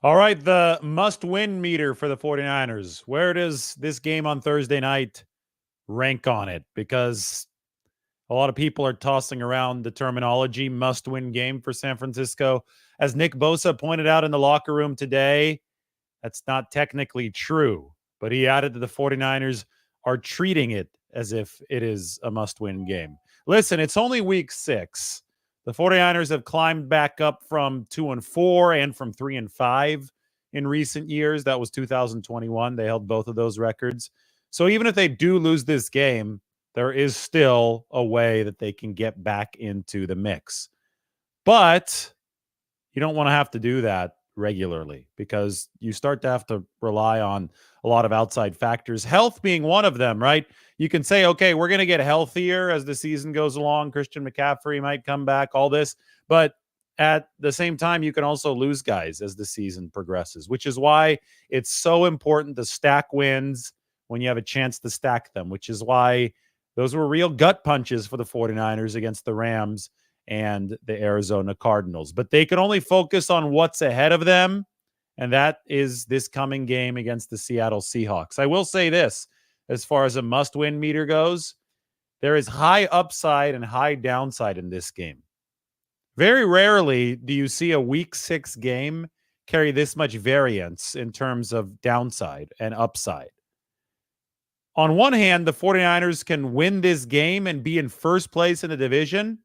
All right, the must-win meter for the 49ers. Where does this game on Thursday night rank on it? Because a lot of people are tossing around the terminology must-win game for San Francisco. As Nick Bosa pointed out in the locker room today, that's not technically true. But he added that the 49ers are treating it as if it is a must-win game. Listen, it's only week 6. The 49ers have climbed back up from 2-4 and from 3-5 in recent years. That was 2021. They held both of those records. So even if they do lose this game, there is still a way that they can get back into the mix. But you don't want to have to do that regularly because you start to have to rely on a lot of outside factors, health being one of them, right? You can say, okay, we're going to get healthier as the season goes along. Christian McCaffrey might come back, all this. But at the same time, you can also lose guys as the season progresses, which is why it's so important to stack wins when you have a chance to stack them, which is why those were real gut punches for the 49ers against the Rams and the Arizona Cardinals. But they can only focus on what's ahead of them, and that is this coming game against the Seattle Seahawks. I will say this, as far as a must-win meter goes, there is high upside and high downside in this game. Very rarely do you see a week 6 game carry this much variance in terms of downside and upside. On one hand, the 49ers can win this game and be in first place in the division,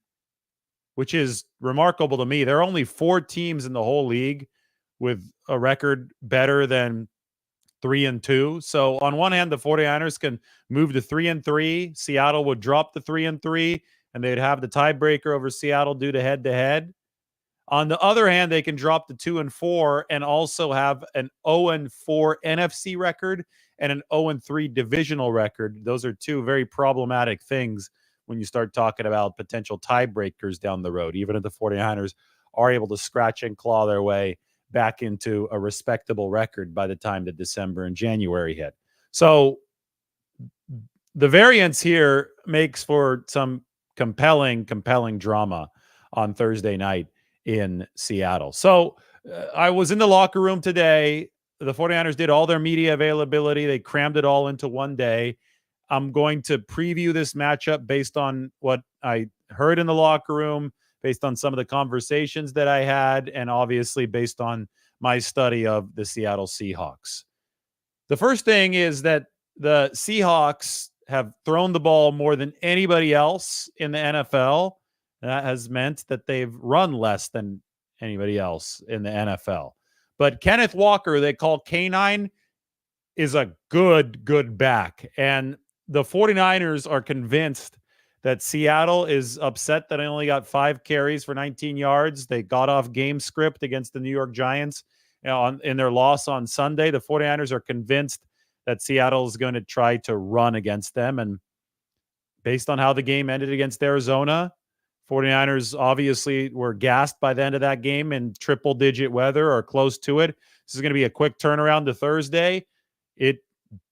which is remarkable to me. There are only 4 teams in the whole league with a record better than 3-2. So on one hand, the 49ers can move to 3-3. Seattle would drop to 3-3, and they'd have the tiebreaker over Seattle due to head-to-head. On the other hand, they can drop to 2-4 and also have an 0-4 NFC record and an 0-3 divisional record. Those are 2 very problematic things when you start talking about potential tiebreakers down the road, even if the 49ers are able to scratch and claw their way back into a respectable record by the time that December and January hit. So the variance here makes for some compelling drama on Thursday night in Seattle. So I was in the locker room today. The 49ers did all their media availability. They crammed it all into one day. I'm going to preview this matchup based on what I heard in the locker room, based on some of the conversations that I had, and obviously based on my study of the Seattle Seahawks. The first thing is that the Seahawks have thrown the ball more than anybody else in the NFL. That has meant that they've run less than anybody else in the NFL. But Kenneth Walker, they call K9, is a good back. And the 49ers are convinced that Seattle is upset that I only got 5 carries for 19 yards. They got off game script against the New York Giants in their loss on Sunday. The 49ers are convinced that Seattle is going to try to run against them. And based on how the game ended against Arizona, 49ers obviously were gassed by the end of that game in triple-digit weather or close to it. This is going to be a quick turnaround to Thursday. It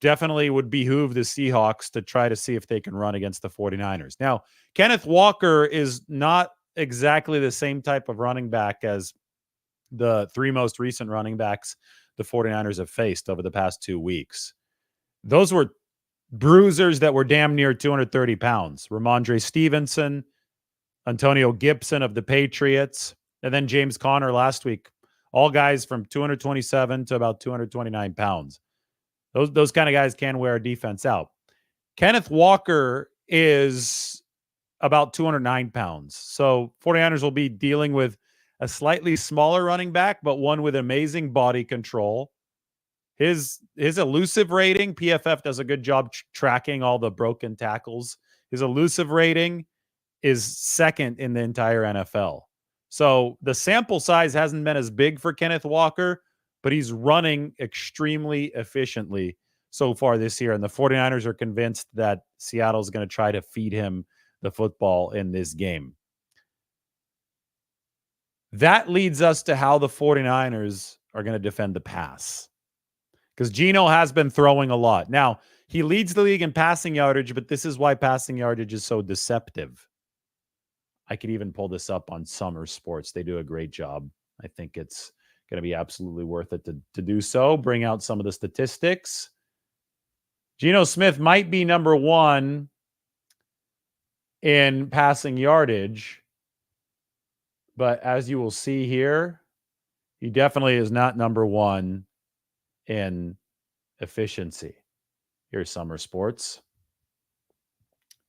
definitely would behoove the Seahawks to try to see if they can run against the 49ers. Now, Kenneth Walker is not exactly the same type of running back as the 3 most recent running backs the 49ers have faced over the past 2 weeks. Those were bruisers that were damn near 230 pounds. Ramondre Stevenson, Antonio Gibson of the Patriots, and then James Conner last week. All guys from 227 to about 229 pounds. Those kind of guys can wear a defense out. Kenneth Walker is about 209 pounds. So 49ers will be dealing with a slightly smaller running back, but one with amazing body control. His elusive rating, PFF does a good job tracking all the broken tackles. His elusive rating is second in the entire NFL. So the sample size hasn't been as big for Kenneth Walker, but he's running extremely efficiently so far this year. And the 49ers are convinced that Seattle is going to try to feed him the football in this game. That leads us to how the 49ers are going to defend the pass. Because Geno has been throwing a lot. Now, he leads the league in passing yardage, but this is why passing yardage is so deceptive. I could even pull this up on Summer Sports. They do a great job. I think it's Going to be absolutely worth it to do so. Bring out some of the statistics. Geno Smith might be number one in passing yardage, but as you will see here, he definitely is not number one in efficiency. Here's Summer Sports.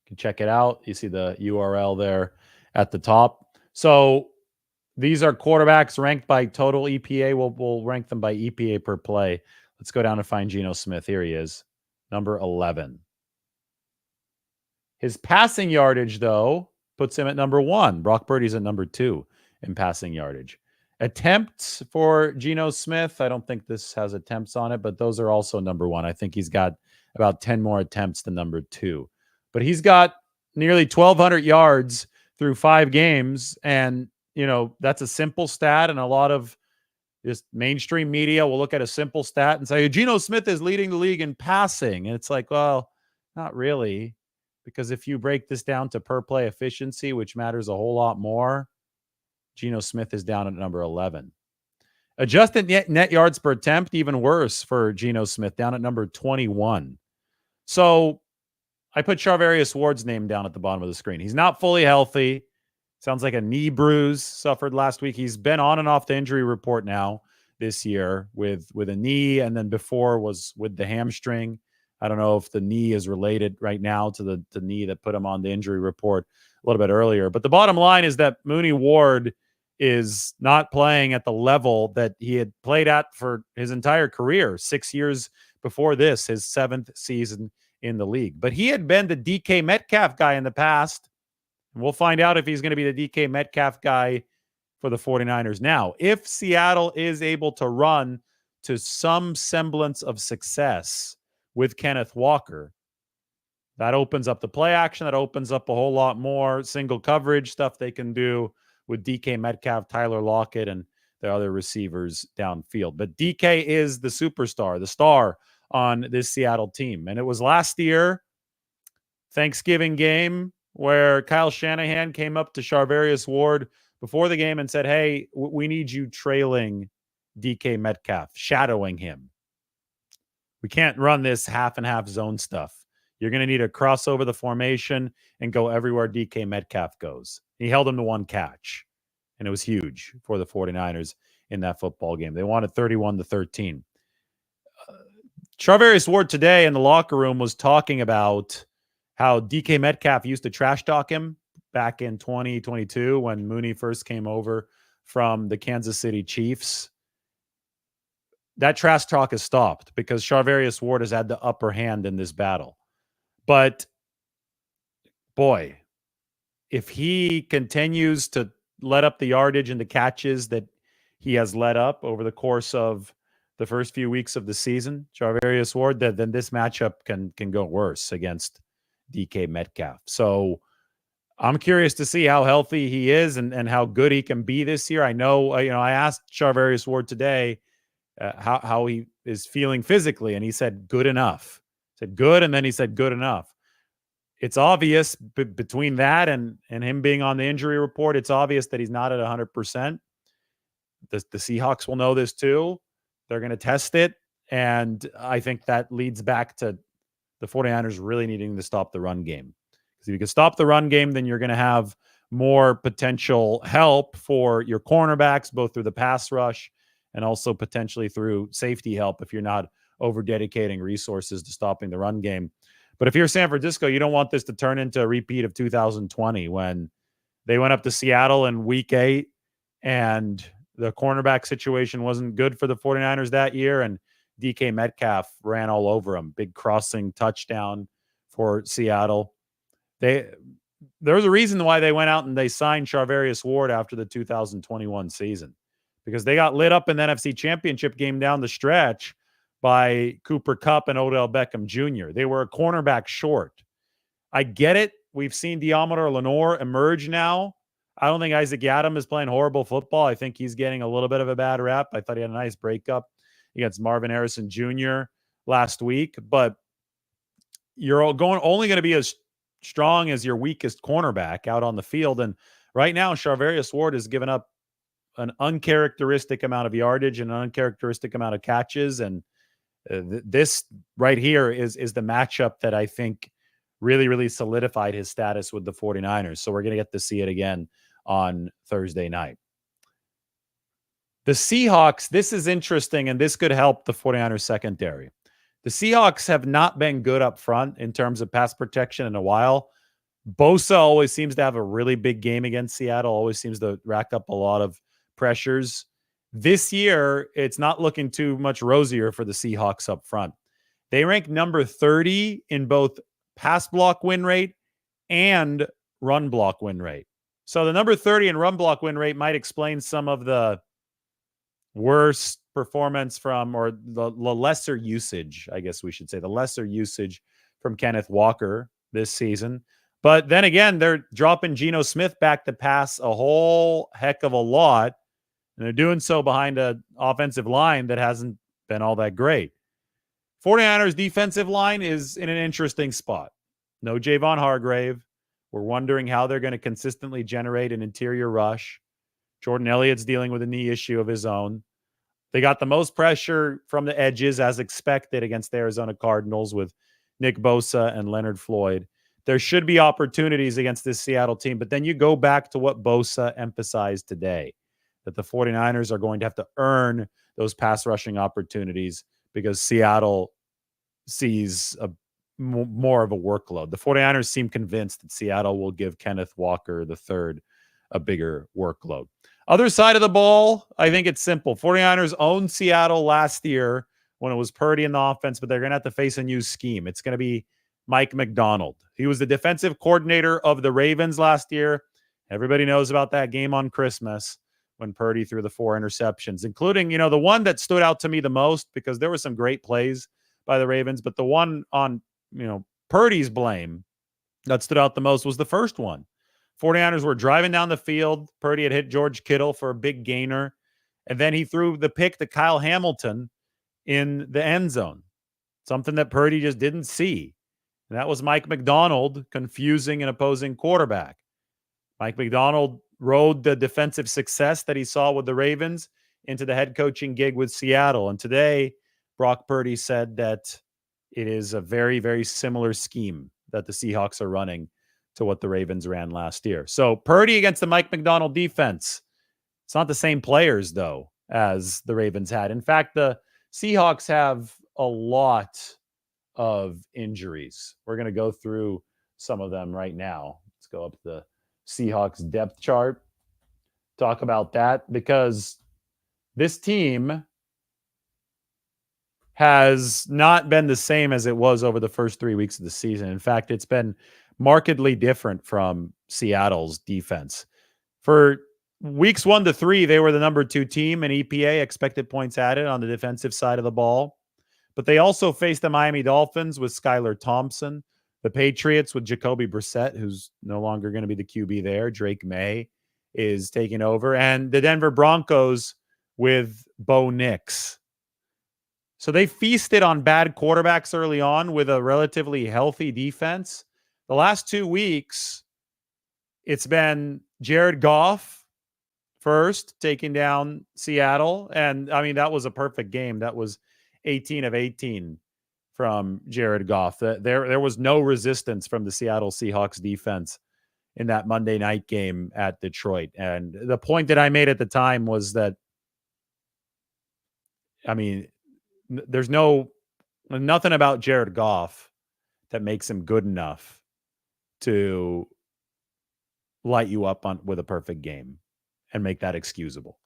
You can check it out. You see the URL there at the top. So these are quarterbacks ranked by total EPA. We'll rank them by EPA per play. Let's go down and find Geno Smith. Here he is, number 11. His passing yardage, though, puts him at number 1. Brock Purdy's at number 2 in passing yardage. Attempts for Geno Smith, I don't think this has attempts on it, but those are also number 1. I think he's got about 10 more attempts than number 2. But he's got nearly 1,200 yards through 5 games, and that's a simple stat, and a lot of just mainstream media will look at a simple stat and say, Geno Smith is leading the league in passing. And it's like, well, not really, because if you break this down to per play efficiency, which matters a whole lot more, Geno Smith is down at number 11. Adjusted net yards per attempt, even worse for Geno Smith, down at number 21. So I put Charvarius Ward's name down at the bottom of the screen. He's not fully healthy. Sounds like a knee bruise suffered last week. He's been on and off the injury report now this year with a knee, and then before was with the hamstring. I don't know if the knee is related right now to the knee that put him on the injury report a little bit earlier. But the bottom line is that Mooney Ward is not playing at the level that he had played at for his entire career, 6 years before this, his 7th season in the league. But he had been the DK Metcalf guy in the past. And we'll find out if he's going to be the DK Metcalf guy for the 49ers now. If Seattle is able to run to some semblance of success with Kenneth Walker, that opens up the play action. That opens up a whole lot more single coverage stuff they can do with DK Metcalf, Tyler Lockett, and the other receivers downfield. But DK is the superstar, the star on this Seattle team. And it was last year, Thanksgiving game, where Kyle Shanahan came up to Charvarius Ward before the game and said, hey, we need you trailing DK Metcalf, shadowing him. We can't run this half and half zone stuff. You're going to need to cross over the formation and go everywhere DK Metcalf goes. He held him to 1 catch, and it was huge for the 49ers in that football game. They won it 31-13. Charvarius Ward today in the locker room was talking about how DK Metcalf used to trash talk him back in 2022 when Mooney first came over from the Kansas City Chiefs. That trash talk has stopped because Charvarius Ward has had the upper hand in this battle. But, boy, if he continues to let up the yardage and the catches that he has let up over the course of the first few weeks of the season, Charvarius Ward, then this matchup can go worse against DK Metcalf. So I'm curious to see how healthy he is and how good he can be this year. I know, I asked Charvarius Ward today how he is feeling physically, and he said good enough. Said good, and then he said good enough. It's obvious between that and him being on the injury report, it's obvious that he's not at 100%. The Seahawks will know this too. They're going to test it, and I think that leads back to the 49ers really needing to stop the run game. Because if you can stop the run game, then you're going to have more potential help for your cornerbacks, both through the pass rush and also potentially through safety help if you're not over-dedicating resources to stopping the run game. But if you're San Francisco, you don't want this to turn into a repeat of 2020 when they went up to Seattle in week 8 and the cornerback situation wasn't good for the 49ers that year, and DK Metcalf ran all over him. Big crossing touchdown for Seattle. There was a reason why they went out and they signed Charvarius Ward after the 2021 season, because they got lit up in the NFC Championship game down the stretch by Cooper Kupp and Odell Beckham Jr. They were a cornerback short. I get it. We've seen Deommodore Lenoir emerge now. I don't think Isaac Yiadom is playing horrible football. I think he's getting a little bit of a bad rap. I thought he had a nice breakup against Marvin Harrison Jr. last week, but you're only going to be as strong as your weakest cornerback out on the field. And right now, Charvarius Ward has given up an uncharacteristic amount of yardage and an uncharacteristic amount of catches. And this right here is the matchup that I think really, really solidified his status with the 49ers. So we're going to get to see it again on Thursday night. The Seahawks, this is interesting, and this could help the 49ers secondary. The Seahawks have not been good up front in terms of pass protection in a while. Bosa always seems to have a really big game against Seattle, always seems to rack up a lot of pressures. This year, it's not looking too much rosier for the Seahawks up front. They rank number 30 in both pass block win rate and run block win rate. So the number 30 in run block win rate might explain some of the worst performance from, or the lesser usage, I guess we should say, the lesser usage from Kenneth Walker this season. But then again, they're dropping Geno Smith back to pass a whole heck of a lot, and they're doing so behind an offensive line that hasn't been all that great. 49ers defensive line is in an interesting spot. No Javon Hargrave. We're wondering how they're going to consistently generate an interior rush. Jordan Elliott's dealing with a knee issue of his own. They got the most pressure from the edges, as expected, against the Arizona Cardinals with Nick Bosa and Leonard Floyd. There should be opportunities against this Seattle team, but then you go back to what Bosa emphasized today, that the 49ers are going to have to earn those pass rushing opportunities because Seattle sees more of a workload. The 49ers seem convinced that Seattle will give Kenneth Walker III a bigger workload. Other side of the ball, I think it's simple. 49ers owned Seattle last year when it was Purdy in the offense, but they're going to have to face a new scheme. It's going to be Mike McDonald. He was the defensive coordinator of the Ravens last year. Everybody knows about that game on Christmas when Purdy threw the 4 interceptions, including, the one that stood out to me the most, because there were some great plays by the Ravens, but the one on, Purdy's blame that stood out the most was the first one. 49ers were driving down the field. Purdy had hit George Kittle for a big gainer, and then he threw the pick to Kyle Hamilton in the end zone, something that Purdy just didn't see. And that was Mike McDonald confusing an opposing quarterback. Mike McDonald rode the defensive success that he saw with the Ravens into the head coaching gig with Seattle. And today, Brock Purdy said that it is a very, very similar scheme that the Seahawks are running to what the Ravens ran last year. So Purdy against the Mike McDonald defense. It's not the same players, though, as the Ravens had. In fact, the Seahawks have a lot of injuries. We're going to go through some of them right now. Let's go up the Seahawks depth chart, talk about that, because this team has not been the same as it was over the first 3 weeks of the season. In fact, it's been markedly different from Seattle's defense. For weeks 1 to 3, they were the number 2 team in EPA, expected points added, on the defensive side of the ball. But they also faced the Miami Dolphins with Skylar Thompson, the Patriots with Jacoby Brissett, who's no longer going to be the QB there. Drake May is taking over, and the Denver Broncos with Bo Nix. So they feasted on bad quarterbacks early on with a relatively healthy defense. The last 2 weeks, it's been Jared Goff first, taking down Seattle. And, that was a perfect game. That was 18 of 18 from Jared Goff. There was no resistance from the Seattle Seahawks defense in that Monday night game at Detroit. And the point that I made at the time was that, there's nothing about Jared Goff that makes him good enough to light you up with a perfect game and make that excusable.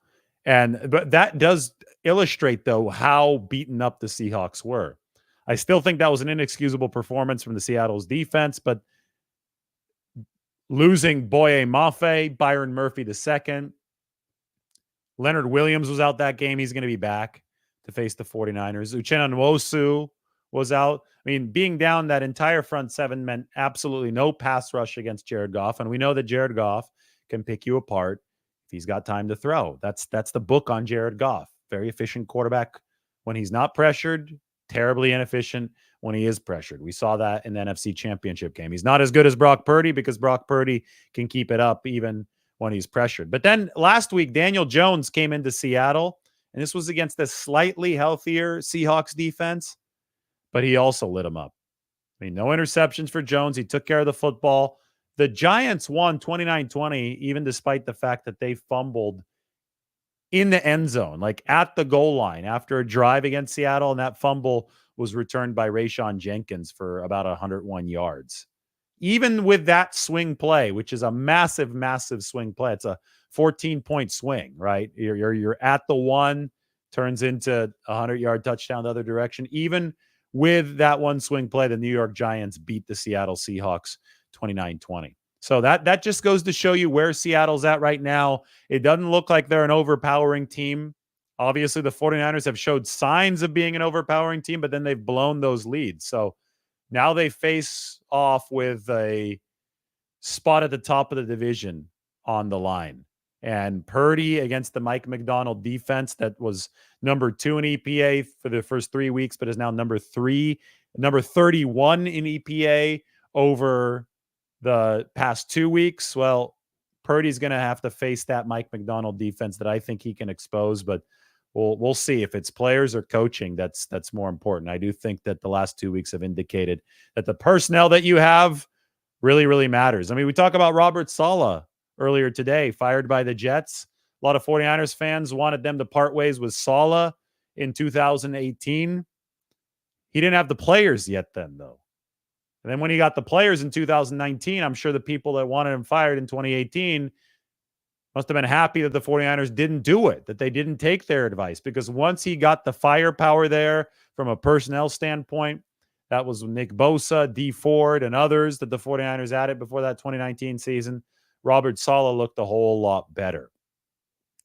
But that does illustrate, though, how beaten up the Seahawks were. I still think that was an inexcusable performance from the Seattle's defense, but losing Boye Mafe, Byron Murphy II, Leonard Williams was out that game. He's going to be back to face the 49ers. Uchenna Nwosu was out. Being down that entire front seven meant absolutely no pass rush against Jared Goff. And we know that Jared Goff can pick you apart if he's got time to throw. That's the book on Jared Goff. Very efficient quarterback when he's not pressured, terribly inefficient when he is pressured. We saw that in the NFC Championship game. He's not as good as Brock Purdy because Brock Purdy can keep it up even when he's pressured. But then last week, Daniel Jones came into Seattle, and this was against a slightly healthier Seahawks defense, but he also lit him up. I mean, no interceptions for Jones. He took care of the football. The Giants won 29-20, even despite the fact that they fumbled in the end zone, like at the goal line after a drive against Seattle, and that fumble was returned by Rayshon Jenkins for about 101 yards. Even with that swing play, which is a massive, massive swing play, it's a 14-point swing, right? You're at the one, turns into a 100-yard touchdown the other direction. Even with that one swing play, the New York Giants beat the Seattle Seahawks 29-20. So that just goes to show you where Seattle's at right now. It doesn't look like they're an overpowering team. Obviously, the 49ers have showed signs of being an overpowering team, but then they've blown those leads. So now they face off with a spot at the top of the division on the line. And Purdy against the Mike McDonald defense that was number 2 in EPA for the first 3 weeks, but is now number 31 in EPA over the past 2 weeks. Well, Purdy's going to have to face that Mike McDonald defense that I think he can expose, but we'll see if it's players or coaching that's more important. I do think that the last 2 weeks have indicated that the personnel that you have really, really matters. I mean, we talk about Robert Saleh earlier today, fired by the Jets. A lot of 49ers fans wanted them to part ways with Saleh in 2018. He didn't have the players yet then, though. And then when he got the players in 2019, I'm sure the people that wanted him fired in 2018 must have been happy that the 49ers didn't do it, that they didn't take their advice. Because once he got the firepower there from a personnel standpoint, that was Nick Bosa, D Ford, and others that the 49ers added before that 2019 season, Robert Saleh looked a whole lot better.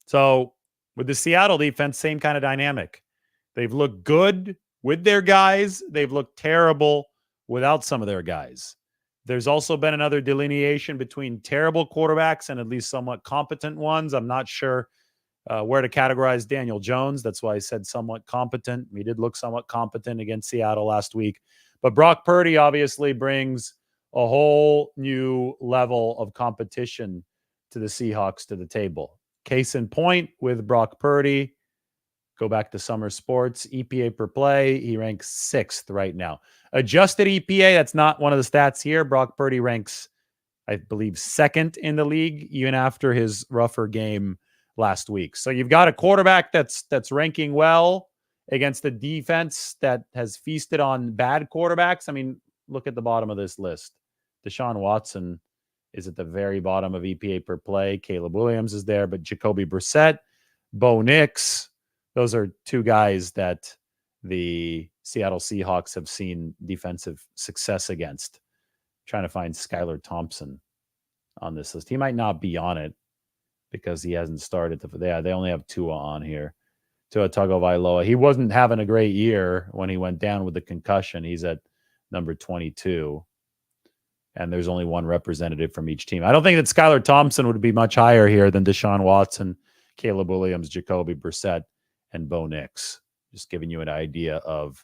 So with the Seattle defense, same kind of dynamic. They've looked good with their guys. They've looked terrible without some of their guys. There's also been another delineation between terrible quarterbacks and at least somewhat competent ones. I'm not sure where to categorize Daniel Jones. That's why I said somewhat competent. He did look somewhat competent against Seattle last week. But Brock Purdy obviously brings a whole new level of competition to the Seahawks to the table. Case in point with Brock Purdy, go back to summer sports, EPA per play, he ranks 6th right now. Adjusted EPA, that's not one of the stats here. Brock Purdy ranks, I believe, 2nd in the league, even after his rougher game last week. So you've got a quarterback that's ranking well against a defense that has feasted on bad quarterbacks. I mean, look at the bottom of this list. Deshaun Watson is at the very bottom of EPA per play. Caleb Williams is there, but Jacoby Brissett, Bo Nix, those are 2 guys that the Seattle Seahawks have seen defensive success against. I'm trying to find Skylar Thompson on this list. He might not be on it because he hasn't started. They only have Tua on here. Tua Tagovailoa. He wasn't having a great year when he went down with the concussion. He's at number 22. And there's only one representative from each team. I don't think that Skylar Thompson would be much higher here than Deshaun Watson, Caleb Williams, Jacoby Brissett, and Bo Nix. Just giving you an idea of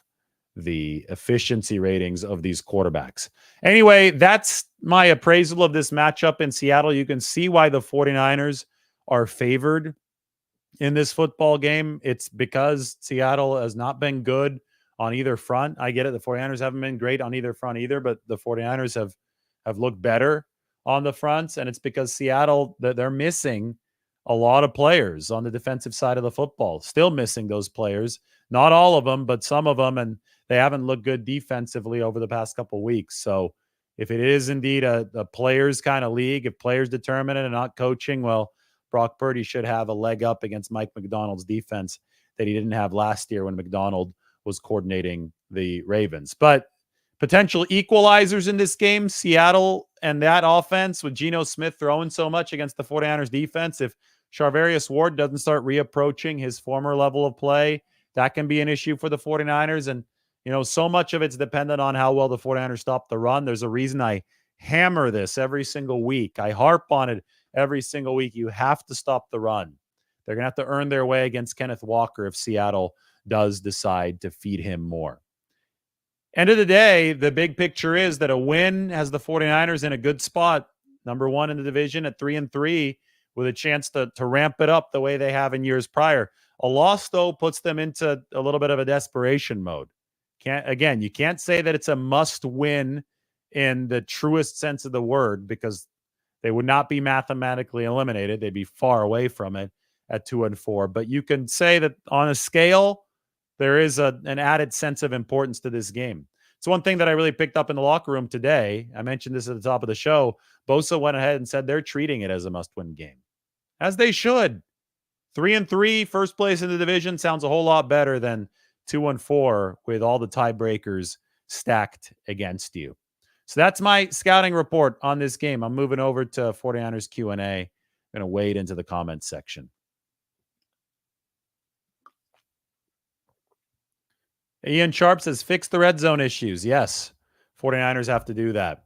the efficiency ratings of these quarterbacks. Anyway, that's my appraisal of this matchup in Seattle. You can see why the 49ers are favored in this football game. It's because Seattle has not been good on either front. I get it. The 49ers haven't been great on either front either, but the 49ers have looked better on the fronts, and it's because Seattle, they're missing a lot of players on the defensive side of the football. Still missing those players. Not all of them, but some of them, and they haven't looked good defensively over the past couple of weeks. So if it is indeed a players kind of league, if players determine it and not coaching, well, Brock Purdy should have a leg up against Mike McDonald's defense that he didn't have last year when McDonald was coordinating the Ravens. But potential equalizers in this game, Seattle and that offense with Geno Smith throwing so much against the 49ers defense. If Charvarius Ward doesn't start reapproaching his former level of play, that can be an issue for the 49ers. And, you know, so much of it's dependent on how well the 49ers stop the run. There's a reason I hammer this every single week. I harp on it every single week. You have to stop the run. They're going to have to earn their way against Kenneth Walker if Seattle does decide to feed him more. End of the day, the big picture is that a win has the 49ers in a good spot, number 1 in the division at 3-3, with a chance to ramp it up the way they have in years prior. A loss, though, puts them into a little bit of a desperation mode. You can't say that it's a must win in the truest sense of the word, because they would not be mathematically eliminated. They'd be far away from it at 2-4. But you can say that on a scale, there is an added sense of importance to this game. It's one thing that I really picked up in the locker room today. I mentioned this at the top of the show. Bosa went ahead and said they're treating it as a must-win game, as they should. 3-3, first place in the division, sounds a whole lot better than 2-4 with all the tiebreakers stacked against you. So that's my scouting report on this game. I'm moving over to 49ers Q&A. I'm going to wade into the comments section. Ian Sharp says, fix the red zone issues. Yes, 49ers have to do that.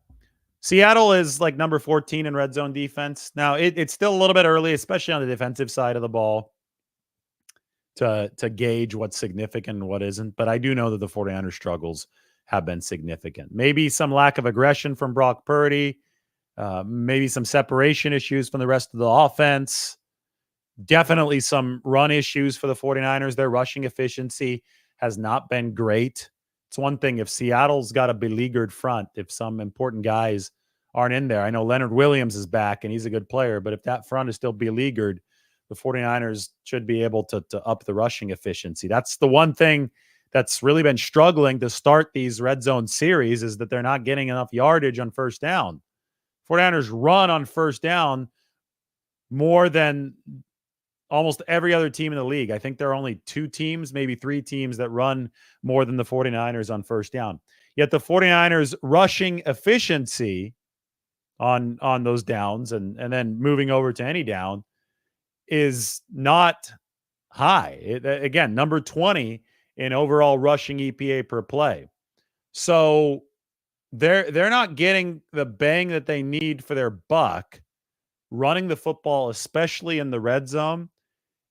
Seattle is like number 14 in red zone defense. Now, it's still a little bit early, especially on the defensive side of the ball, to gauge what's significant and what isn't. But I do know that the 49ers struggles have been significant. Maybe some lack of aggression from Brock Purdy, maybe some separation issues from the rest of the offense. Definitely some run issues for the 49ers. Their rushing efficiency has not been great. It's one thing if Seattle's got a beleaguered front, if some important guys aren't in there. I know Leonard Williams is back and he's a good player, but if that front is still beleaguered, the 49ers should be able to up the rushing efficiency. That's the one thing that's really been struggling to start these red zone series, is that they're not getting enough yardage on first down. 49ers run on first down more than almost every other team in the league. I think there are only 2 teams, maybe 3 teams that run more than the 49ers on first down. Yet the 49ers rushing efficiency on those downs and then moving over to any down is not high. Again, number 20 in overall rushing EPA per play. So they're not getting the bang that they need for their buck running the football, especially in the red zone.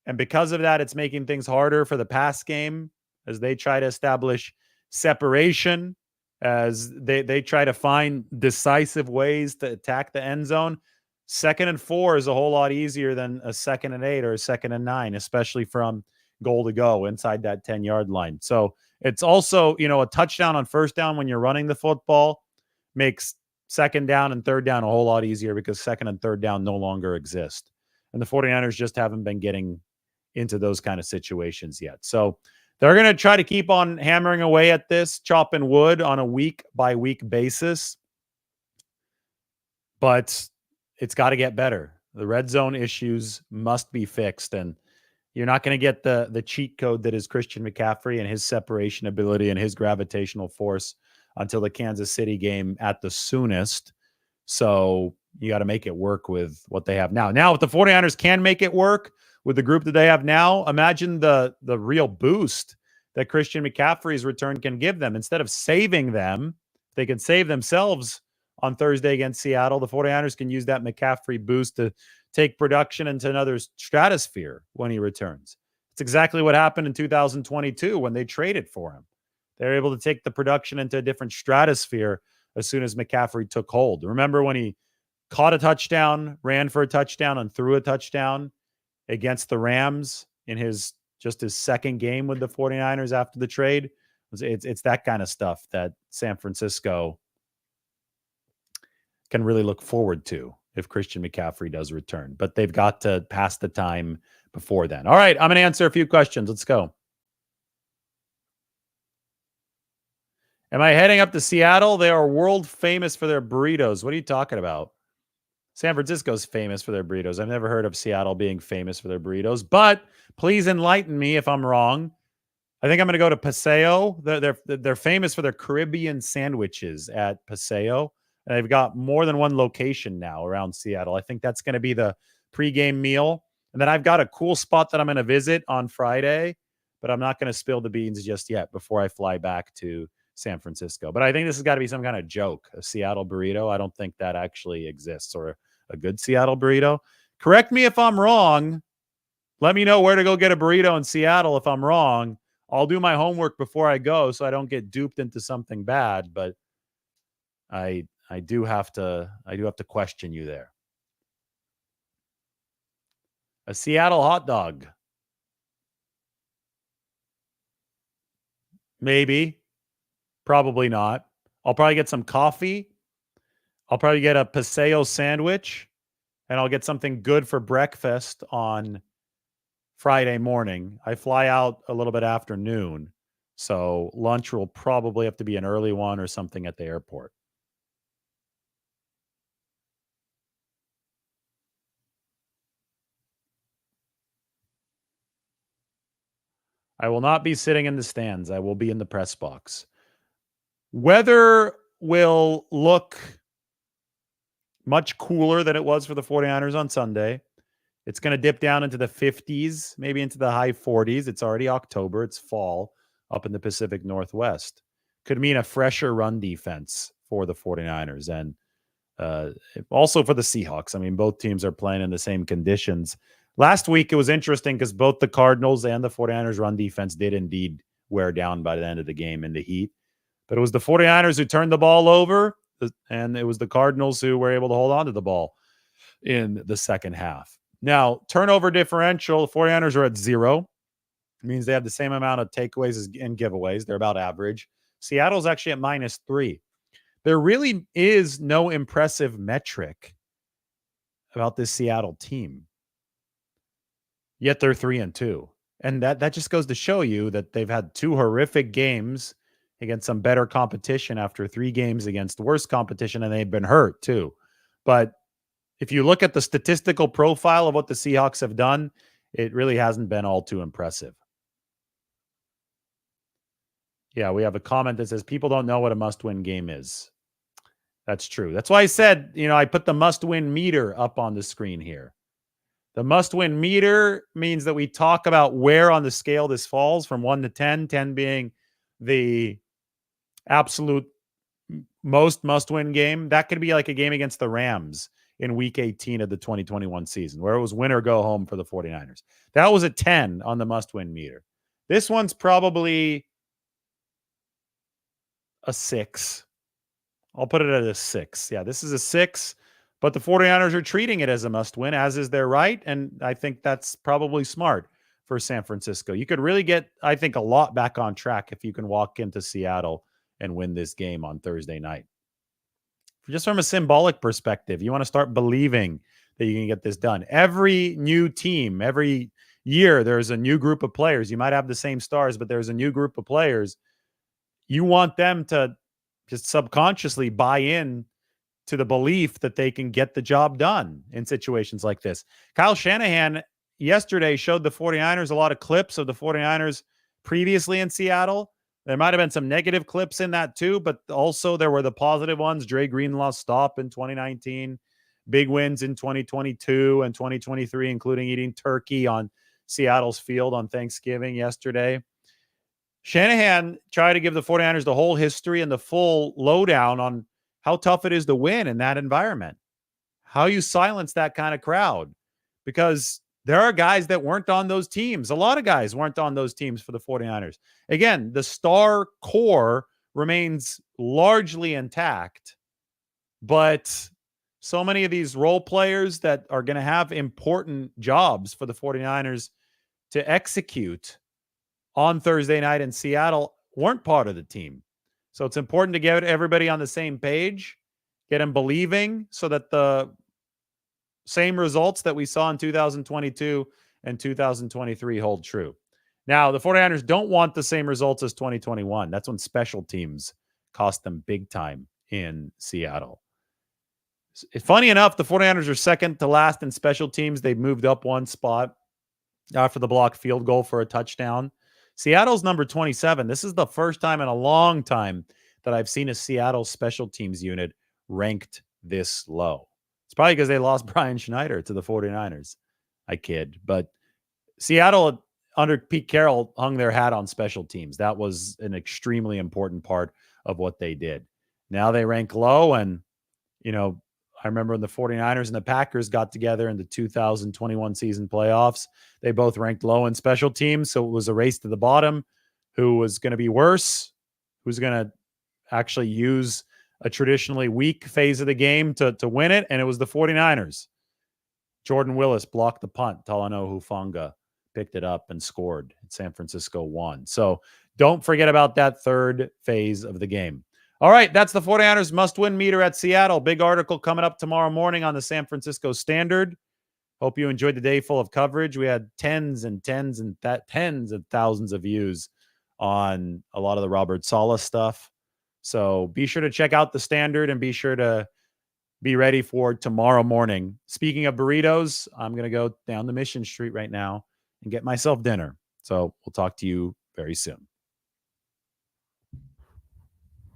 And because of that, it's making things harder for the pass game as they try to establish separation, as they try to find decisive ways to attack the end zone. 2nd and 4 is a whole lot easier than a 2nd and 8 or a 2nd and 9, especially from goal to go inside that 10-yard line. So it's also, a touchdown on first down when you're running the football makes 2nd down and 3rd down a whole lot easier, because 2nd and 3rd down no longer exist. And the 49ers just haven't been getting into those kind of situations yet. So they're going to try to keep on hammering away at this, chopping wood on a week-by-week basis. But it's got to get better. The red zone issues must be fixed, and you're not going to get the cheat code that is Christian McCaffrey and his separation ability and his gravitational force until the Kansas City game at the soonest. So you got to make it work with what they have now. Now, if the 49ers can make it work with the group that they have now, imagine the real boost that Christian McCaffrey's return can give them. Instead of saving them, they can save themselves on Thursday against Seattle. The 49ers can use that McCaffrey boost to take production into another stratosphere when he returns. It's exactly what happened in 2022 when they traded for him. They were able to take the production into a different stratosphere as soon as McCaffrey took hold. Remember when he caught a touchdown, ran for a touchdown, and threw a touchdown against the Rams in his 2nd game with the 49ers after the trade? It's that kind of stuff that San Francisco can really look forward to if Christian McCaffrey does return. But they've got to pass the time before then. All right, I'm going to answer a few questions. Let's go. Am I heading up to Seattle? They are world famous for their burritos. What are you talking about? San Francisco's famous for their burritos. I've never heard of Seattle being famous for their burritos, but please enlighten me if I'm wrong. I think I'm going to go to Paseo. They're famous for their Caribbean sandwiches at Paseo. And they've got more than one location now around Seattle. I think that's going to be the pregame meal. And then I've got a cool spot that I'm going to visit on Friday, but I'm not going to spill the beans just yet before I fly back to San Francisco. But I think this has got to be some kind of joke, a Seattle burrito. I don't think that actually exists, or a good Seattle burrito. Correct me if I'm wrong. Let me know where to go get a burrito in Seattle if I'm wrong. I'll do my homework before I go so I don't get duped into something bad, but I do have to question you there. A Seattle hot dog. Maybe. Probably not. I'll probably get some coffee. I'll probably get a paseo sandwich, and I'll get something good for breakfast on Friday morning. I fly out a little bit after noon, so lunch will probably have to be an early one or something at the airport. I will not be sitting in the stands. I will be in the press box. Weather will look much cooler than it was for the 49ers on Sunday. It's going to dip down into the 50s, maybe into the high 40s. It's already October. It's fall up in the Pacific Northwest. Could mean a fresher run defense for the 49ers and also for the Seahawks. I mean, both teams are playing in the same conditions. Last week, it was interesting because both the Cardinals and the 49ers run defense did indeed wear down by the end of the game in the heat. But it was the 49ers who turned the ball over, and it was the Cardinals who were able to hold on to the ball in the second half. Now, turnover differential, the 49ers are at 0. It means they have the same amount of takeaways and giveaways. They're about average. Seattle's actually at -3. There really is no impressive metric about this Seattle team. Yet they're 3-2. And that just goes to show you that they've had 2 horrific games against some better competition after 3 games against worse competition, and they've been hurt too. But if you look at the statistical profile of what the Seahawks have done, it really hasn't been all too impressive. Yeah, we have a comment that says people don't know what a must-win game is. That's true. That's why I said, I put the must-win meter up on the screen here. The must-win meter means that we talk about where on the scale this falls from 1 to 10, 10 being the absolute most must-win game. That could be like a game against the Rams in week 18 of the 2021 season, where it was win or go home for the 49ers. That was a 10 on the must-win meter. This one's probably a 6. I'll put it at a 6. Yeah, this is a 6, but the 49ers are treating it as a must-win, as is their right, and I think that's probably smart for San Francisco. You could really get, I think, a lot back on track if you can walk into Seattle and win this game on Thursday night. Just from a symbolic perspective, you want to start believing that you can get this done. Every new team, every year, there's a new group of players. You might have the same stars, but there's a new group of players. You want them to just subconsciously buy in to the belief that they can get the job done in situations like this. Kyle Shanahan yesterday showed the 49ers a lot of clips of the 49ers previously in Seattle. There might have been some negative clips in that too, but also there were the positive ones. Dre Greenlaw's stop in 2019, big wins in 2022 and 2023, including eating turkey on Seattle's field on Thanksgiving yesterday. Shanahan tried to give the 49ers the whole history and the full lowdown on how tough it is to win in that environment, how you silence that kind of crowd, because there are guys that weren't on those teams. A lot of guys weren't on those teams for the 49ers. Again, the star core remains largely intact, but so many of these role players that are going to have important jobs for the 49ers to execute on Thursday night in Seattle weren't part of the team. So it's important to get everybody on the same page, get them believing so that the same results that we saw in 2022 and 2023 hold true. Now, the 49ers don't want the same results as 2021. That's when special teams cost them big time in Seattle. Funny enough, the 49ers are second to last in special teams. They've moved up one spot after the blocked field goal for a touchdown. Seattle's number 27. This is the first time in a long time that I've seen a Seattle special teams unit ranked this low. It's probably because they lost Brian Schneider to the 49ers. I kid. But Seattle, under Pete Carroll, hung their hat on special teams. That was an extremely important part of what they did. Now they rank low, and, I remember when the 49ers and the Packers got together in the 2021 season playoffs, they both ranked low in special teams. So it was a race to the bottom. Who was going to be worse? Who's going to actually use a traditionally weak phase of the game to win it? And it was the 49ers. Jordan Willis blocked the punt. Talanoa Hufanga picked it up and scored. San Francisco won. So don't forget about that third phase of the game. All right, that's the 49ers must-win meter at Seattle. Big article coming up tomorrow morning on the San Francisco Standard. Hope you enjoyed the day full of coverage. We had tens of thousands of views on a lot of the Robert Saleh stuff. So be sure to check out the Standard and be sure to be ready for tomorrow morning. Speaking of burritos, I'm going to go down the Mission Street right now and get myself dinner. So we'll talk to you very soon.